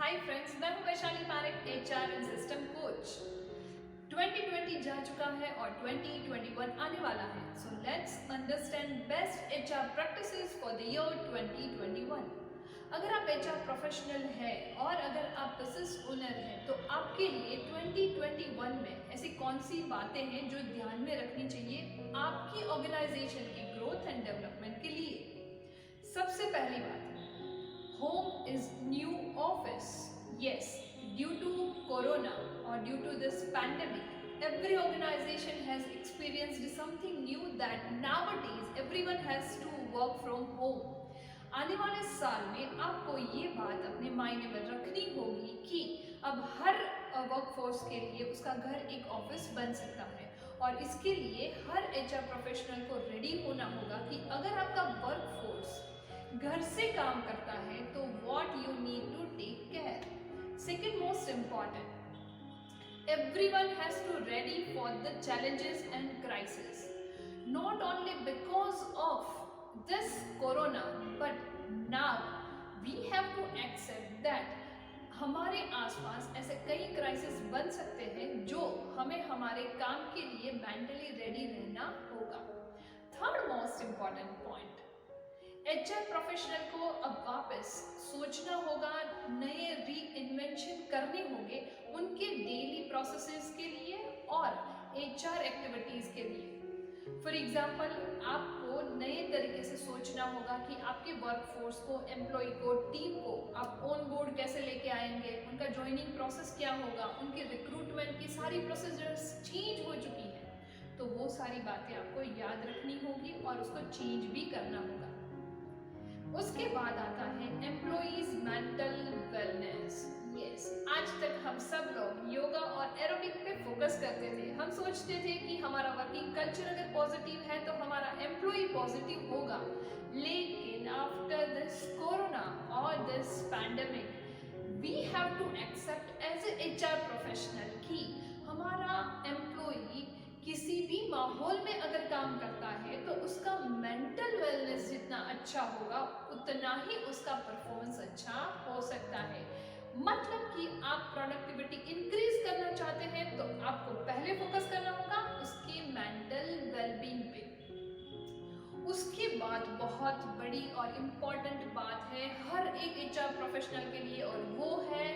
Hi friends, मैं हूं Vaishali Parekh, HR and system coach. 2020 जा चुका है और 2021 आने वाला है। So let's understand best HR practices for the year 2021। अगर आप एचआर प्रोफेशनल हैं और अगर आप बिजनेस ओनर हैं तो आपके लिए 2021 में ऐसी कौन सी बातें हैं जो ध्यान में रखनी चाहिए आपकी ऑर्गेनाइजेशन की ग्रोथ एंड डेवलपमेंट के लिए। सबसे पहली बात, home is new office. Yes, due to corona or due to this pandemic, every organization has experienced something new that nowadays everyone has to work from home. आने वाले साल में आपको ये बात अपने मायने में रखनी होगी कि अब हर वर्कफोर्स के लिए उसका घर एक ऑफिस बन सकता है और इसके लिए हर एचआर प्रोफेशनल को रेडी होना होगा कि अगर आपका वर्कफोर्स घर से काम करता है तो what you need to take care. Second most important, everyone has to ready for the challenges and crisis, not only because of this corona but now we have to accept that हमारे आसपास ऐसे कई crisis बन सकते हैं जो हमें हमारे काम के लिए मेंटली रेडी रहना होगा। Third most important point, HR professional को अब वापस सोचना होगा, नए री इन्वेंशन करने होंगे उनके डेली प्रोसेसेस के लिए और एचआर एक्टिविटीज के लिए। फॉर एग्जांपल, आपको नए तरीके से सोचना होगा कि आपके वर्कफोर्स को, एम्प्लॉय को, टीम को आप ऑन बोर्ड कैसे लेके आएंगे, उनका ज्वाइनिंग प्रोसेस क्या होगा, उनके रिक्रूटमेंट की सारी प्रोसीजर्स चेंज हो चुकी हैं, तो वो सारी बातें आपको याद रखनी होगी और उसको चेंज भी करना होगा। उसके बाद आता है एम्प्लॉइज मेंटल वेलनेस। यस, आज तक हम सब लोग योगा और एरोबिक पे फोकस करते थे। हम सोचते थे कि हमारा वर्किंग कल्चर अगर पॉजिटिव है तो हमारा एम्प्लॉय पॉजिटिव होगा, लेकिन आफ्टर दिस कोरोना और this pandemic we have to accept as a HR professional कि हमारा एम्प्लॉय किसी भी माहौल में अगर काम करता है तो उसका मेंटल वेलनेस जितना अच्छा होगा उतना ही उसका परफॉर्मेंस अच्छा हो सकता है। मतलब कि आप प्रोडक्टिविटी इंक्रीज करना चाहते हैं तो आपको पहले फोकस करना होगा उसके मेंटल वेलबींग पे। उसके बाद बहुत बड़ी और इम्पॉर्टेंट बात है हर एक एचआर प्रोफेशनल के लिए और वो है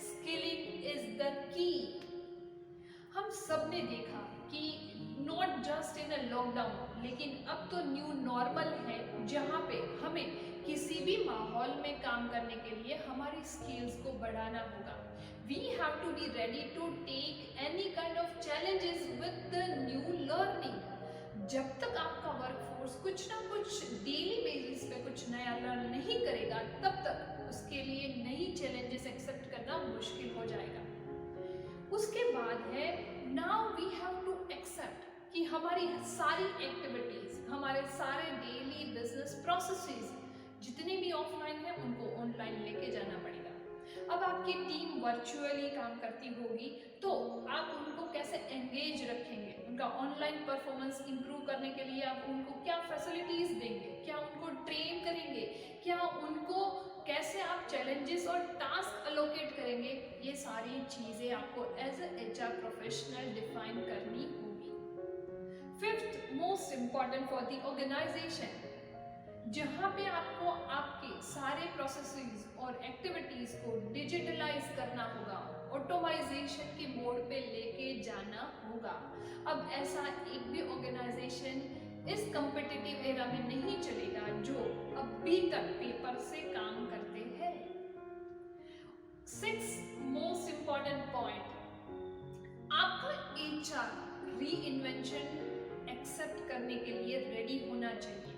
स्किलिंग इज द की। हम सब ने देखा कि not just in a lockdown, लेकिन अब तो न्यू नॉर्मल है जहाँ पे हमें किसी भी माहौल में काम करने के लिए हमारी स्किल्स को बढ़ाना होगा। We have to be ready to take any kind of challenges with the new learning. जब तक आपका वर्कफोर्स कुछ ना कुछ डेली बेसिस पे कुछ नया लर्न नहीं करेगा तब तक उसके लिए नई चैलेंजेस एक्सेप्ट करना मुश्किल हो जाएगा। उसके बाद है now we have to accept कि हमारी सारी एक्टिविटीज, हमारे सारे डेली बिजनेस प्रोसेसेस जितने भी ऑफलाइन हैं उनको ऑनलाइन लेके जाना पड़ेगा। अब आपकी टीम वर्चुअली काम करती होगी तो आप उनको कैसे एंगेज रखेंगे, उनका ऑनलाइन परफॉर्मेंस इंप्रूव करने के लिए आप उनको क्या फैसिलिटीज देंगे, क्या उनको ट्रेन करेंगे, क्या उनको कैसे आप चैलेंजेस और टास्क अलोकेट करेंगे, ये सारी चीजें आपको as a HR professional define करनी होगी। Fifth most important for the organisation, जहाँ पे आपको आपके सारे प्रोसेसेस और एक्टिविटीज को डिजिटलाइज करना होगा, ऑटोमाइजेशन के मोड पे लेके जाना होगा। अब ऐसा एक भी ऑर्गेनाइजेशन इस कॉम्पिटिटिव एरा में नहीं चलेगा जो अभी तक पेपर से काम करते हैं। सिक्स मोस्ट इम्पॉर्टेंट पॉइंट, आपका एचआर री इन्वेंशन एक्सेप्ट करने के लिए रेडी होना चाहिए।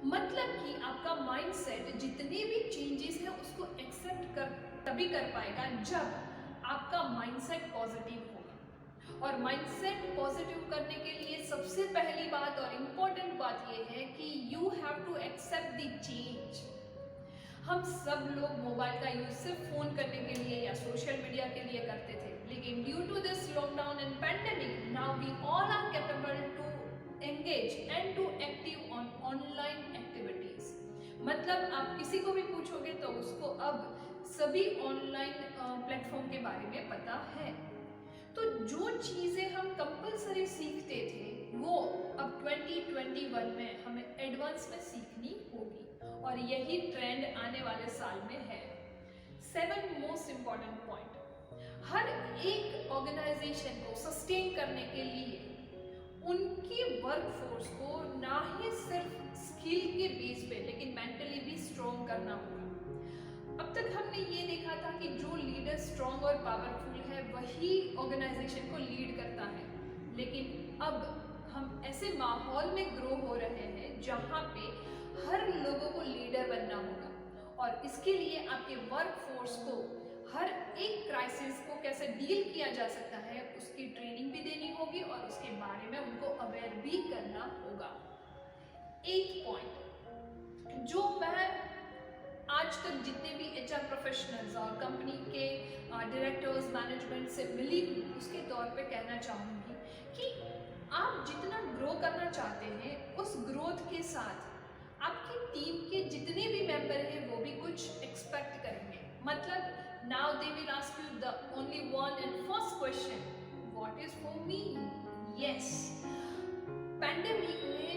मतलब कि आपका माइंडसेट जितने भी चेंजेस हैं उसको एक्सेप्ट तभी कर पाएगा जब आपका माइंडसेट पॉजिटिव होगा। और माइंडसेट पॉजिटिव करने के लिए सबसे पहली बात और इम्पोर्टेंट बात यह है कि you have to accept the change. हम सब लोग मोबाइल का यूज सिर्फ फोन करने के लिए या सोशल मीडिया के लिए करते थे, लेकिन due to this lockdown and pandemic now we all are capable to engage and to active on online activities। मतलब आप किसी को भी पूछोगे तो उसको अब सभी ऑनलाइन प्लेटफॉर्म के बारे में पता है। तो जो चीज़ें हम कंपलसरी सीखते थे वो अब 2021 में हमें एडवांस में सीखनी होगी, और यही ट्रेंड आने वाले साल में है। 7 मोस्ट इम्पॉर्टेंट पॉइंट। हर एक ऑर्गेनाइजेशन को सस्टेन करने के लिए उनकी वर्कफोर्स को ना ही सिर्फ स्किल के बेस पे लेकिन मेंटली भी स्ट्रॉन्ग करना होगा। अब तक हमने ये देखा था कि जो लीडर स्ट्रॉन्ग और पावरफुल है वही ऑर्गेनाइजेशन को लीड करता है, लेकिन अब हम ऐसे माहौल में ग्रो हो रहे हैं जहाँ पे हर लोगों को लीडर बनना होगा, और इसके लिए आपके वर्कफोर्स को हर एक क्राइसिस को कैसे डील किया जा सकता है उसकी ट्रेनिंग भी देनी होगी और उसके बारे में उनको अवेयर भी करना होगा। 8 पॉइंट जो मैं आज तक जितने भी एचआर प्रोफेशनल्स और कंपनी के डायरेक्टर्स मैनेजमेंट से मिली हूँ उसके तौर पे कहना चाहूँगी कि आप जितना ग्रो करना चाहते हैं उस ग्रोथ के साथ आपकी टीम के जितने भी मेंबर हैं वो भी कुछ एक्सपेक्ट करेंगे। मतलब now they will ask you the only one and first question, what is for me? Yes, pandemic ने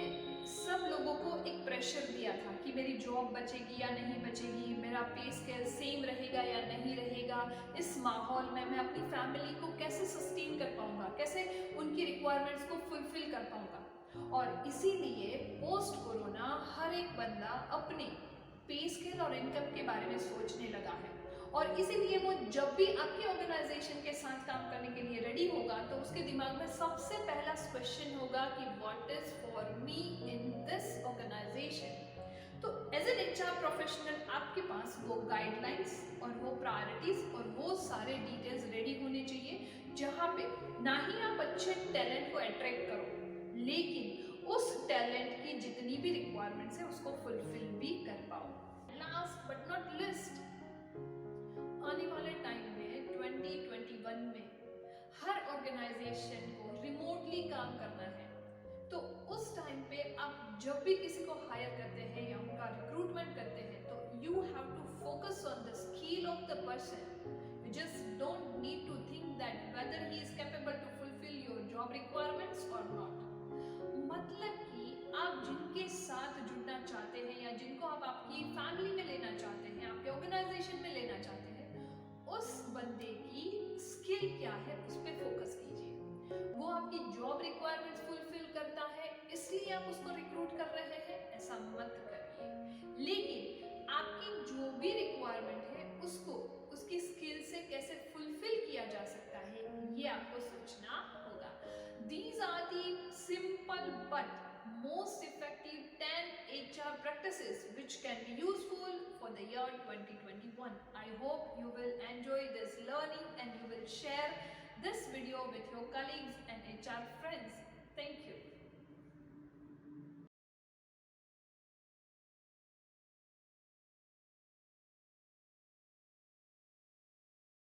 सब लोगों को एक प्रेशर दिया था कि मेरी जॉब बचेगी या नहीं बचेगी, मेरा पे स्केल सेम रहेगा या नहीं रहेगा, इस माहौल में मैं अपनी फैमिली को कैसे सस्टेन कर पाऊंगा, कैसे उनकी रिक्वायरमेंट्स को फुलफिल कर पाऊंगा। और इसीलिए पोस्ट कोरोना हर एक बंदा अपने पे स्केल और इनकम के बारे में सोचने लगा है, और इसीलिए वो जब भी आपके ऑर्गेनाइजेशन के साथ काम करने के लिए रेडी होगा तो उसके दिमाग में सबसे पहला क्वेश्चन होगा कि what is for me in this organisation. तो एज एन एचआर प्रोफेशनल आपके पास वो गाइडलाइंस और वो प्रायोरिटीज और वो सारे डिटेल्स रेडी होने चाहिए, जहाँ पे ना ही आप अच्छे टैलेंट को अट्रैक्ट करो लेकिन उस टैलेंट की जितनी भी रिक्वायरमेंट्स है उसको फुलफिल भी कर पाओ। लास्ट बट नॉट लिस्ट, आने वाले टाइम में 2021 में हर ऑर्गेनाइजेशन को रिमोटली काम करना है। तो उस टाइम पे आप जब भी किसी को हायर करते हैं या उनका रिक्रूटमेंट करते हैं तो you have to focus on the skill of the person. You just don't need to think that whether he is capable to fulfil your job requirements और नॉट। मतलब कि आप जिनके साथ जुड़ना चाहते हैं या जिनको आप आपकी फैमिली में लेना चाहते हैं, आपके ऑर्गेनाइजेशन में लेना चाहते हैं, उस बंदे की स्किल क्या है उस पर फोकस कीजिए। वो आपकी जॉब रिक्वायरमेंट्स फुलफिल करता है इसलिए आप उसको रिक्रूट कर रहे हैं, ऐसा मत करिए। लेकिन आपकी जो भी रिक्वायरमेंट है उसको उसकी स्किल से कैसे फुलफिल किया जा सकता है ये आपको सोचना होगा। These are the simple but most effective 10 HR practices which can be useful for the year 2021. I hope you will enjoy this learning and you will share this video with your colleagues and HR friends. Thank you.